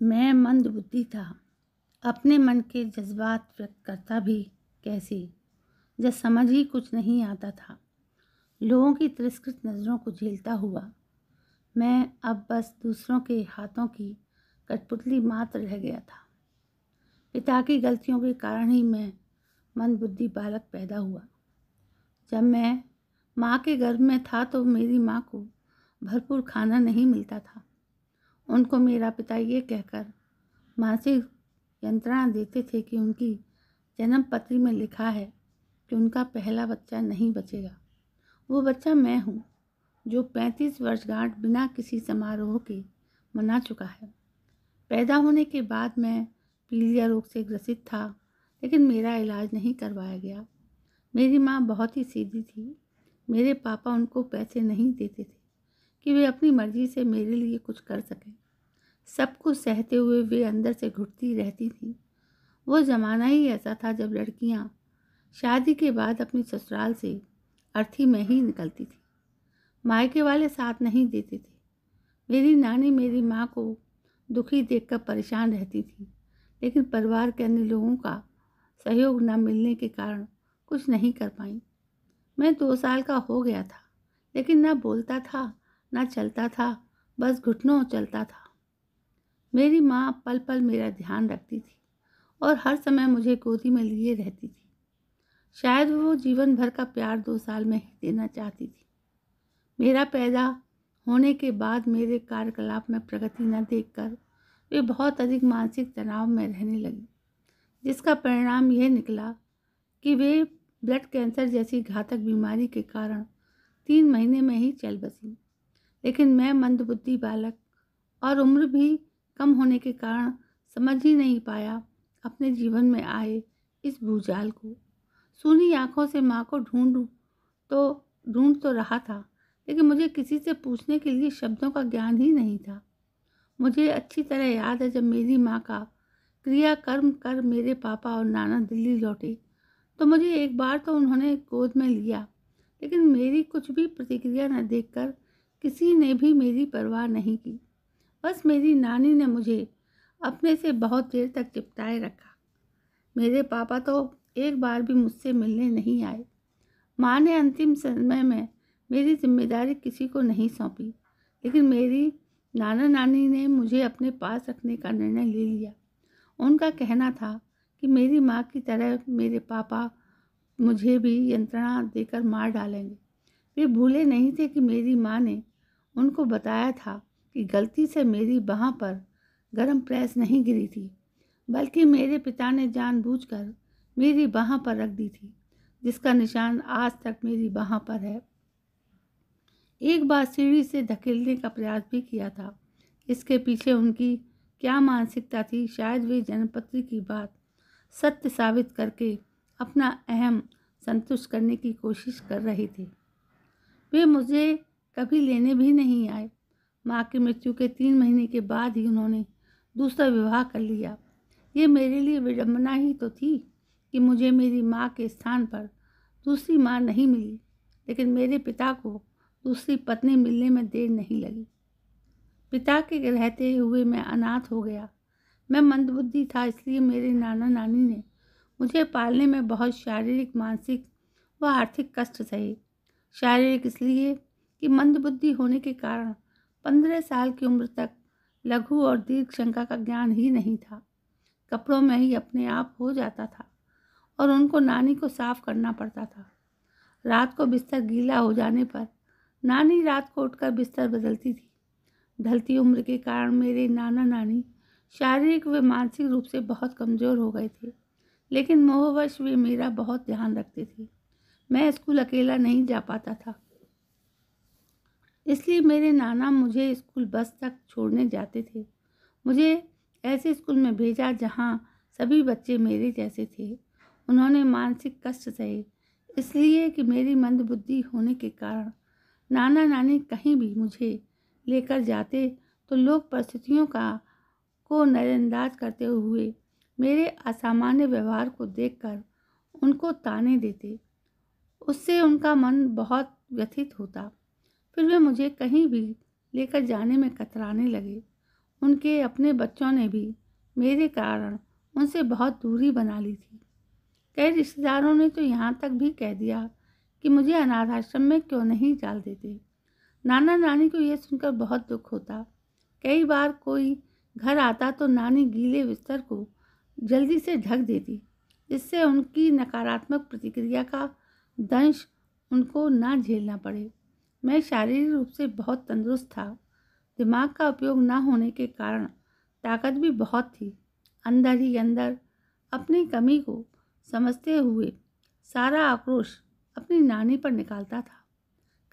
मैं मंदबुद्धि था। अपने मन के जज्बात व्यक्त करता भी कैसे, जब समझ ही कुछ नहीं आता था। लोगों की तिरस्कृत नज़रों को झेलता हुआ मैं अब बस दूसरों के हाथों की कठपुतली मात्र रह गया था। पिता की गलतियों के कारण ही मैं मंदबुद्धि बालक पैदा हुआ। जब मैं माँ के गर्भ में था तो मेरी माँ को भरपूर खाना नहीं मिलता था। उनको मेरा पिता ये कहकर मानसिक यंत्रणा देते थे कि उनकी जन्म पत्री में लिखा है कि उनका पहला बच्चा नहीं बचेगा। वो बच्चा मैं हूँ जो 35 वर्षगांठ बिना किसी समारोह के मना चुका है। पैदा होने के बाद मैं पीलिया रोग से ग्रसित था, लेकिन मेरा इलाज नहीं करवाया गया। मेरी माँ बहुत ही सीधी थी। मेरे पापा उनको पैसे नहीं देते थे कि वे अपनी मर्जी से मेरे लिए कुछ कर सकें। सब कुछ सहते हुए वे अंदर से घुटती रहती थी। वो ज़माना ही ऐसा था जब लड़कियां शादी के बाद अपनी ससुराल से अर्थी में ही निकलती थी। मायके वाले साथ नहीं देते थे। मेरी नानी मेरी माँ को दुखी देखकर परेशान रहती थी, लेकिन परिवार के अन्य लोगों का सहयोग न मिलने के कारण कुछ नहीं कर पाई। मैं 2 साल का हो गया था, लेकिन ना बोलता था ना चलता था, बस घुटनों चलता था। मेरी माँ पल पल मेरा ध्यान रखती थी और हर समय मुझे गोदी में लिए रहती थी। शायद वो जीवन भर का प्यार 2 साल में ही देना चाहती थी। मेरा पैदा होने के बाद मेरे कार्यकलाप में प्रगति न देखकर वे बहुत अधिक मानसिक तनाव में रहने लगी, जिसका परिणाम यह निकला कि वे ब्लड कैंसर जैसी घातक बीमारी के कारण 3 महीने में ही चल बसी। लेकिन मैं मंदबुद्धि बालक और उम्र भी कम होने के कारण समझ ही नहीं पाया अपने जीवन में आए इस भूचाल को। सूनी आंखों से माँ को ढूंढ तो रहा था, लेकिन मुझे किसी से पूछने के लिए शब्दों का ज्ञान ही नहीं था। मुझे अच्छी तरह याद है जब मेरी माँ का क्रियाकर्म कर मेरे पापा और नाना दिल्ली लौटे तो मुझे एक बार तो उन्होंने गोद में लिया, लेकिन मेरी कुछ भी प्रतिक्रिया न देखकर किसी ने भी मेरी परवाह नहीं की। बस मेरी नानी ने मुझे अपने से बहुत देर तक चिपटाए रखा। मेरे पापा तो एक बार भी मुझसे मिलने नहीं आए। माँ ने अंतिम समय में मेरी जिम्मेदारी किसी को नहीं सौंपी, लेकिन मेरी नाना नानी ने मुझे अपने पास रखने का निर्णय ले लिया। उनका कहना था कि मेरी माँ की तरह मेरे पापा मुझे भी यंत्रणा देकर मार डालेंगे। वे भूले नहीं थे कि मेरी माँ ने उनको बताया था कि गलती से मेरी बाह पर गरम प्रेस नहीं गिरी थी, बल्कि मेरे पिता ने जानबूझकर मेरी बाह पर रख दी थी, जिसका निशान आज तक मेरी बाह पर है। एक बार सीढ़ी से धकेलने का प्रयास भी किया था। इसके पीछे उनकी क्या मानसिकता थी, शायद वे जन्मपत्री की बात सत्य साबित करके अपना अहम संतुष्ट करने की कोशिश कर रहे थे। वे मुझे कभी लेने भी नहीं आए। माँ की मृत्यु के 3 महीने के बाद ही उन्होंने दूसरा विवाह कर लिया। ये मेरे लिए विडंबना ही तो थी कि मुझे मेरी माँ के स्थान पर दूसरी माँ नहीं मिली, लेकिन मेरे पिता को दूसरी पत्नी मिलने में देर नहीं लगी। पिता के रहते हुए मैं अनाथ हो गया। मैं मंदबुद्धि था, इसलिए मेरे नाना नानी ने मुझे पालने में बहुत शारीरिक, मानसिक व आर्थिक कष्ट सहे। शारीरिक इसलिए कि मंदबुद्धि होने के कारण 15 साल की उम्र तक लघु और दीर्घ शंका का ज्ञान ही नहीं था। कपड़ों में ही अपने आप हो जाता था और उनको नानी को साफ करना पड़ता था। रात को बिस्तर गीला हो जाने पर नानी रात को उठकर बिस्तर बदलती थी। ढलती उम्र के कारण मेरे नाना नानी शारीरिक व मानसिक रूप से बहुत कमज़ोर हो गए थे, लेकिन मोहवश वे मेरा बहुत ध्यान रखते थे। मैं स्कूल अकेला नहीं जा पाता था, इसलिए मेरे नाना मुझे स्कूल बस तक छोड़ने जाते थे। मुझे ऐसे स्कूल में भेजा जहाँ सभी बच्चे मेरे जैसे थे। उन्होंने मानसिक कष्ट सहे, इसलिए कि मेरी मंदबुद्धि होने के कारण नाना नानी कहीं भी मुझे लेकर जाते तो लोग परिस्थितियों को नज़रअंदाज करते हुए मेरे असामान्य व्यवहार को देखकर उनको ताने देते। उससे उनका मन बहुत व्यथित होता। फिर वे मुझे कहीं भी लेकर जाने में कतराने लगे। उनके अपने बच्चों ने भी मेरे कारण उनसे बहुत दूरी बना ली थी। कई रिश्तेदारों ने तो यहाँ तक भी कह दिया कि मुझे अनाथ आश्रम में क्यों नहीं डाल देते। नाना नानी को यह सुनकर बहुत दुख होता। कई बार कोई घर आता तो नानी गीले बिस्तर को जल्दी से ढक देती, जिससे उनकी नकारात्मक प्रतिक्रिया का दंश उनको ना झेलना पड़े। मैं शारीरिक रूप से बहुत तंदुरुस्त था। दिमाग का उपयोग ना होने के कारण ताकत भी बहुत थी। अंदर ही अंदर अपनी कमी को समझते हुए सारा आक्रोश अपनी नानी पर निकालता था।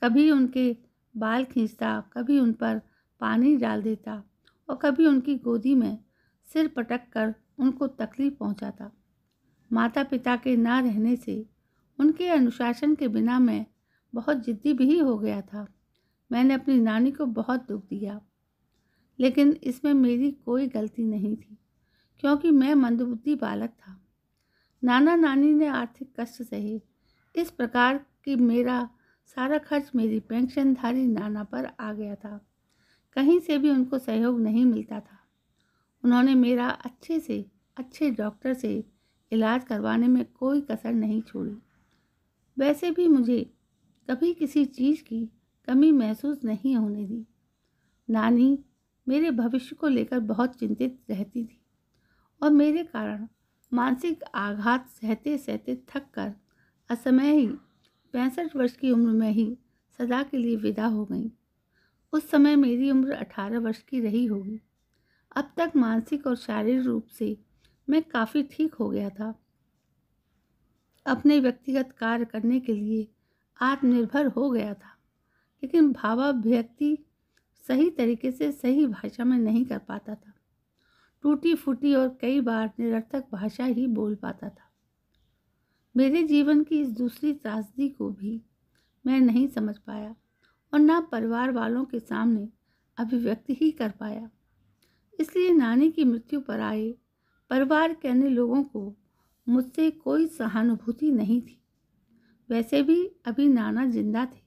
कभी उनके बाल खींचता, कभी उन पर पानी डाल देता और कभी उनकी गोदी में सिर पटक कर उनको तकलीफ पहुंचाता। माता पिता के ना रहने से उनके अनुशासन के बिना मैं बहुत जिद्दी भी हो गया था। मैंने अपनी नानी को बहुत दुख दिया, लेकिन इसमें मेरी कोई गलती नहीं थी, क्योंकि मैं मंदबुद्धि बालक था। नाना नानी ने आर्थिक कष्ट सहे, इस प्रकार कि मेरा सारा खर्च मेरी पेंशनधारी नाना पर आ गया था। कहीं से भी उनको सहयोग नहीं मिलता था। उन्होंने मेरा अच्छे से अच्छे डॉक्टर से इलाज करवाने में कोई कसर नहीं छोड़ी। वैसे भी मुझे कभी किसी चीज़ की कमी महसूस नहीं होने दी। नानी मेरे भविष्य को लेकर बहुत चिंतित रहती थी और मेरे कारण मानसिक आघात सहते सहते थक कर असमय ही 65 वर्ष की उम्र में ही सदा के लिए विदा हो गई। उस समय मेरी उम्र 18 वर्ष की रही होगी। अब तक मानसिक और शारीरिक रूप से मैं काफ़ी ठीक हो गया था। अपने व्यक्तिगत कार्य करने के लिए आत्मनिर्भर हो गया था, लेकिन भावाभिव्यक्ति सही तरीके से सही भाषा में नहीं कर पाता था। टूटी फूटी और कई बार निरर्थक भाषा ही बोल पाता था। मेरे जीवन की इस दूसरी त्रासदी को भी मैं नहीं समझ पाया और ना परिवार वालों के सामने अभिव्यक्ति ही कर पाया। इसलिए नानी की मृत्यु पर आए परिवार के अन्य लोगों को मुझसे कोई सहानुभूति नहीं थी। वैसे भी अभी नाना जिंदा थे।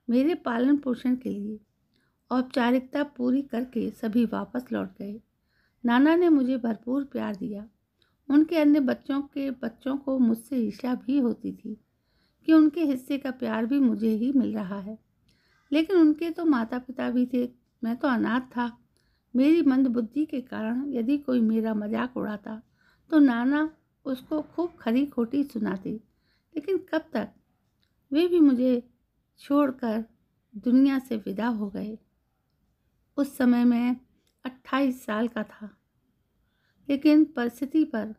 मेरे पालन पोषण के लिए औपचारिकता पूरी करके सभी वापस लौट गए। नाना ने मुझे भरपूर प्यार दिया। उनके अन्य बच्चों को मुझसे ईर्ष्या भी होती थी कि उनके हिस्से का प्यार भी मुझे ही मिल रहा है, लेकिन उनके तो माता पिता भी थे। मैं तो अनाथ था। मेरी मंदबुद्धि के कारण यदि कोई मेरा मजाक उड़ाता तो नाना उसको खूब खरी खोटी सुनाते, लेकिन कब तक। वे भी मुझे छोड़कर दुनिया से विदा हो गए। उस समय मैं 28 साल का था, लेकिन परिस्थिति पर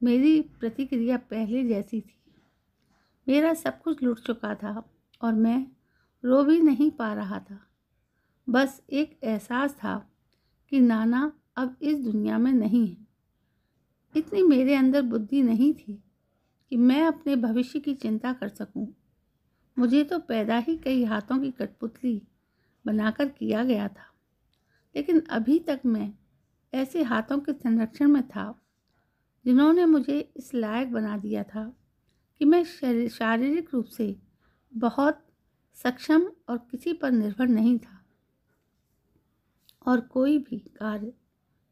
मेरी प्रतिक्रिया पहले जैसी थी। मेरा सब कुछ लुट चुका था और मैं रो भी नहीं पा रहा था। बस एक एहसास था कि नाना अब इस दुनिया में नहीं है। इतनी मेरे अंदर बुद्धि नहीं थी कि मैं अपने भविष्य की चिंता कर सकूं। मुझे तो पैदा ही कई हाथों की कठपुतली बनाकर किया गया था, लेकिन अभी तक मैं ऐसे हाथों के संरक्षण में था जिन्होंने मुझे इस लायक बना दिया था कि मैं शारीरिक रूप से बहुत सक्षम और किसी पर निर्भर नहीं था और कोई भी कार्य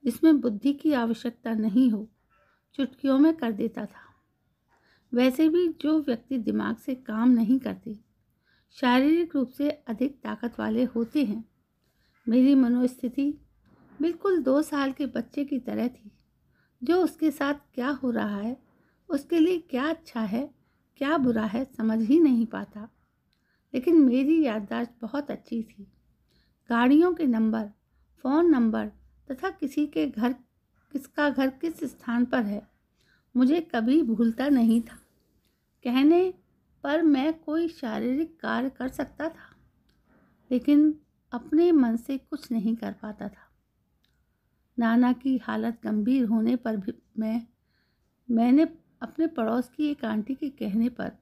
जिसमें बुद्धि की आवश्यकता नहीं हो चुटकियों में कर देता था। वैसे भी जो व्यक्ति दिमाग से काम नहीं करते शारीरिक रूप से अधिक ताकत वाले होते हैं। मेरी मनोस्थिति बिल्कुल 2 साल के बच्चे की तरह थी, जो उसके साथ क्या हो रहा है, उसके लिए क्या अच्छा है क्या बुरा है समझ ही नहीं पाता। लेकिन मेरी याददाश्त बहुत अच्छी थी। गाड़ियों के नंबर, फ़ोन नंबर तथा किसका घर किस स्थान पर है मुझे कभी भूलता नहीं था। कहने पर मैं कोई शारीरिक कार्य कर सकता था, लेकिन अपने मन से कुछ नहीं कर पाता था। नाना की हालत गंभीर होने पर भी मैंने अपने पड़ोस की एक आंटी के कहने पर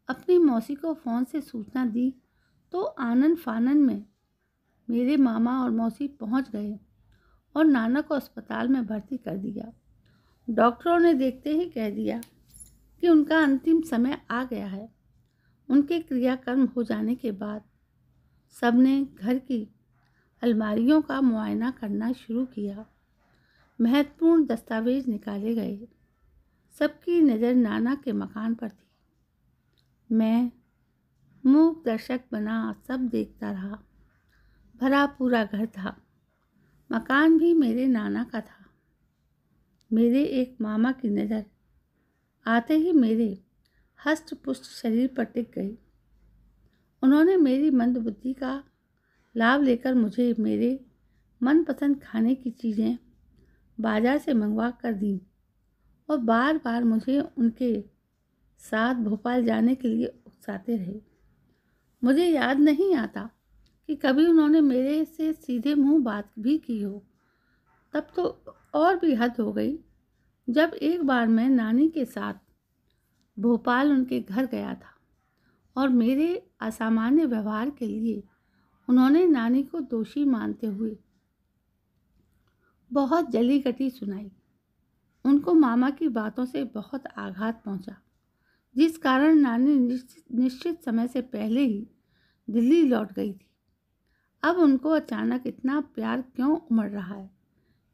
अपनी मौसी को फ़ोन से सूचना दी तो आनन फानन में मेरे मामा और मौसी पहुंच गए और नाना को अस्पताल में भर्ती कर दिया। डॉक्टरों ने देखते ही कह दिया कि उनका अंतिम समय आ गया है। उनके क्रियाकर्म हो जाने के बाद सबने घर की अलमारियों का मुआयना करना शुरू किया। महत्वपूर्ण दस्तावेज निकाले गए। सबकी नज़र नाना के मकान पर थी। मैं मूक दर्शक बना सब देखता रहा। भरा पूरा घर था। मकान भी मेरे नाना का था। मेरे एक मामा की नज़र आते ही मेरे हष्ट पुष्ट शरीर पर टिक गई। उन्होंने मेरी मंदबुद्धि का लाभ लेकर मुझे मेरे मनपसंद खाने की चीज़ें बाजार से मंगवा कर दी और बार बार मुझे उनके साथ भोपाल जाने के लिए उकसाते रहे। मुझे याद नहीं आता कि कभी उन्होंने मेरे से सीधे मुंह बात भी की हो। तब तो और भी हद हो गई जब एक बार मैं नानी के साथ भोपाल उनके घर गया था और मेरे असामान्य व्यवहार के लिए उन्होंने नानी को दोषी मानते हुए बहुत जली कटी सुनाई। उनको मामा की बातों से बहुत आघात पहुंचा, जिस कारण नानी निश्चित समय से पहले ही दिल्ली लौट गई थी। अब उनको अचानक इतना प्यार क्यों उमड़ रहा है,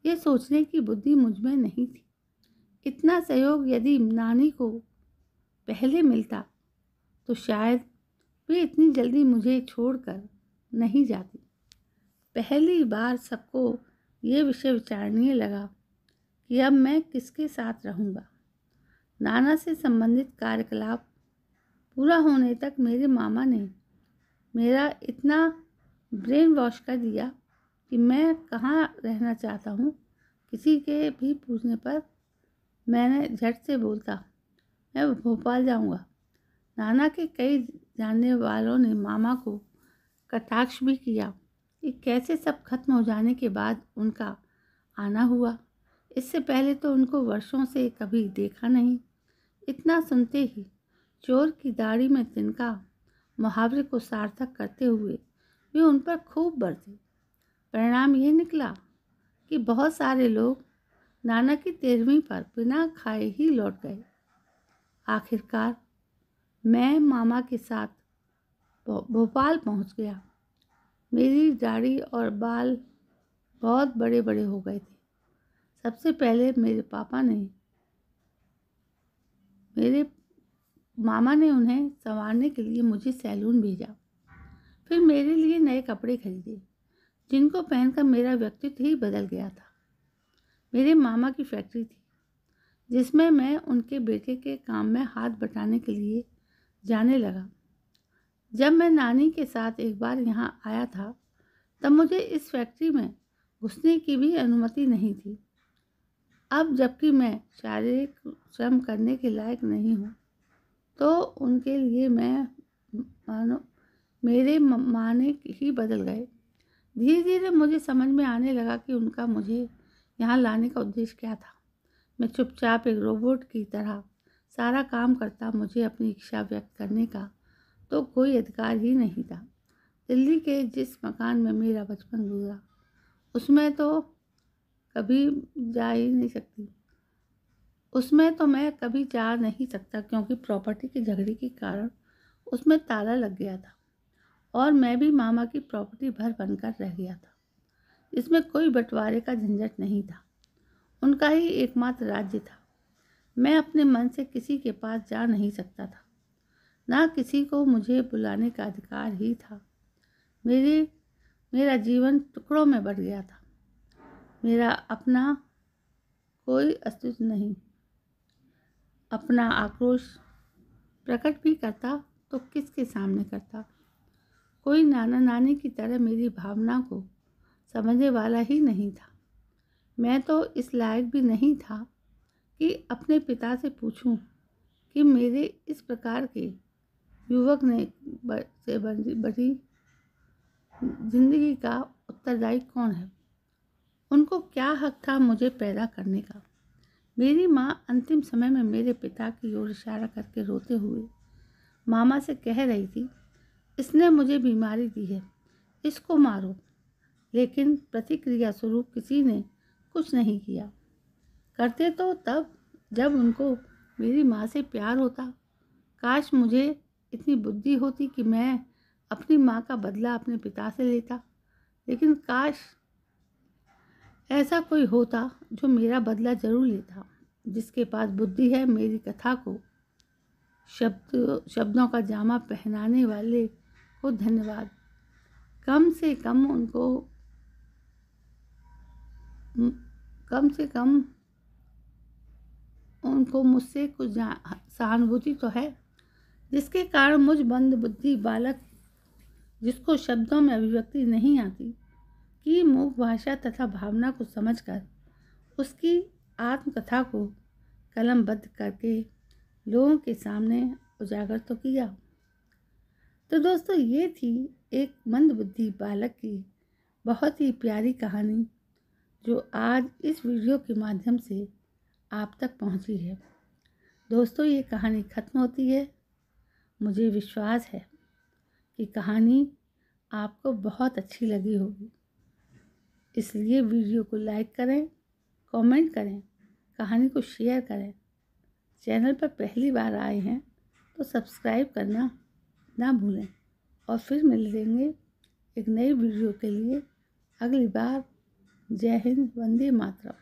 ये सोचने की बुद्धि मुझ में नहीं थी। इतना सहयोग यदि नानी को पहले मिलता तो शायद वे इतनी जल्दी मुझे छोड़कर नहीं जाती। पहली बार सबको ये विषय विचारणीय लगा कि अब मैं किसके साथ रहूँगा। नाना से संबंधित कार्यकलाप पूरा होने तक मेरे मामा ने मेरा इतना ब्रेन वॉश कर दिया कि मैं कहाँ रहना चाहता हूँ किसी के भी पूछने पर मैंने झट से बोलता, मैं भोपाल जाऊँगा। नाना के कई जानने वालों ने मामा को कटाक्ष भी किया कि कैसे सब खत्म हो जाने के बाद उनका आना हुआ। इससे पहले तो उनको वर्षों से कभी देखा नहीं। इतना सुनते ही चोर की दाढ़ी में तिनका मुहावरे को सार्थक करते हुए वे उन पर खूब बरसे। परिणाम यह निकला कि बहुत सारे लोग नाना की 13वीं पर बिना खाए ही लौट गए। आखिरकार मैं मामा के साथ भोपाल पहुंच गया। मेरी दाढ़ी और बाल बहुत बड़े बड़े हो गए थे। सबसे पहले मेरे मामा ने उन्हें संवारने के लिए मुझे सैलून भेजा। फिर मेरे लिए नए कपड़े खरीदे, जिनको पहनकर मेरा व्यक्तित्व ही बदल गया था। मेरे मामा की फैक्ट्री थी, जिसमें मैं उनके बेटे के काम में हाथ बटाने के लिए जाने लगा। जब मैं नानी के साथ एक बार यहाँ आया था, तब मुझे इस फैक्ट्री में घुसने की भी अनुमति नहीं थी। अब जबकि मैं शारीरिक श्रम करने के लायक नहीं हूँ, तो उनके लिए मेरे माने ही बदल गए। धीरे धीरे मुझे समझ में आने लगा कि उनका मुझे यहाँ लाने का उद्देश्य क्या था। मैं चुपचाप एक रोबोट की तरह सारा काम करता। मुझे अपनी इच्छा व्यक्त करने का तो कोई अधिकार ही नहीं था। दिल्ली के जिस मकान में मेरा बचपन गुजरा, उसमें तो कभी जा ही नहीं सकती उसमें तो मैं कभी जा नहीं सकता, क्योंकि प्रॉपर्टी के झगड़े के कारण उसमें ताला लग गया था और मैं भी मामा की प्रॉपर्टी भर बनकर रह गया था। इसमें कोई बंटवारे का झंझट नहीं था। उनका ही एकमात्र राज्य था। मैं अपने मन से किसी के पास जा नहीं सकता था, ना किसी को मुझे बुलाने का अधिकार ही था। मेरा जीवन टुकड़ों में बट गया था। मेरा अपना कोई अस्तित्व नहीं। अपना आक्रोश प्रकट भी करता तो किसके सामने करता। कोई नाना नानी की तरह मेरी भावना को समझने वाला ही नहीं था। मैं तो इस लायक भी नहीं था कि अपने पिता से पूछूं कि मेरे इस प्रकार के युवक ने से बड़ी जिंदगी का उत्तरदायी कौन है। उनको क्या हक था मुझे पैदा करने का। मेरी माँ अंतिम समय में मेरे पिता की ओर इशारा करके रोते हुए मामा से कह रही थी, इसने मुझे बीमारी दी है, इसको मारो। लेकिन प्रतिक्रिया स्वरूप किसी ने कुछ नहीं किया। करते तो तब जब उनको मेरी माँ से प्यार होता। काश मुझे इतनी बुद्धि होती कि मैं अपनी माँ का बदला अपने पिता से लेता, लेकिन काश ऐसा कोई होता जो मेरा बदला जरूर लेता। जिसके पास बुद्धि है, मेरी कथा को शब्दों का जामा पहनाने वाले को धन्यवाद। कम से कम उनको मुझसे कुछ सहानुभूति तो है, जिसके कारण मुझ मंद बुद्धि बालक, जिसको शब्दों में अभिव्यक्ति नहीं आती, की मूक भाषा तथा भावना को समझकर उसकी आत्मकथा को कलमबद्ध करके लोगों के सामने उजागर तो किया। तो दोस्तों, ये थी एक मंदबुद्धि बालक की बहुत ही प्यारी कहानी जो आज इस वीडियो के माध्यम से आप तक पहुंची है। दोस्तों, ये कहानी ख़त्म होती है। मुझे विश्वास है कि कहानी आपको बहुत अच्छी लगी होगी, इसलिए वीडियो को लाइक करें, कमेंट करें, कहानी को शेयर करें। चैनल पर पहली बार आए हैं तो सब्सक्राइब करना ना भूलें। और फिर मिलेंगे एक नई वीडियो के लिए अगली बार। जय हिंद, वंदे मातरम।